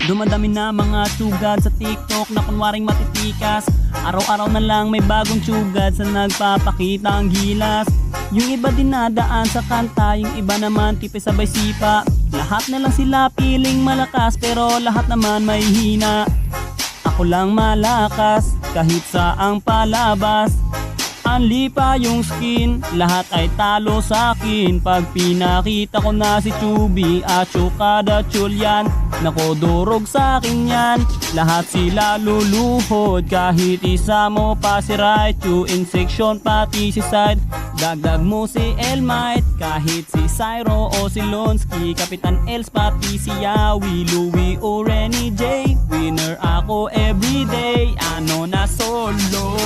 Dumadami na mga tsugad sa TikTok na kunwaring matitikas. Araw-araw na lang may bagong tsugad sa nagpapakita ang gilas. Yung iba dinadaan sa kanta, yung iba naman tipis sabay sipa. Lahat na lang sila piling malakas pero lahat naman may hina. Ako lang malakas kahit saang palabas. Anli pa yung skin, lahat ay talo sa akin. Pag pinakita ko na si Chubby at Chukada Chulyan, nako durog sa akin yan. Lahat sila luluhod, kahit isa mo pa si Raichu. In section pati si Side, dagdag mo si Elmite. Kahit si Cyro o si Lonsky, Kapitan Els pati si Yawi, Louie o Renny J. Winner ako everyday, ano na solo.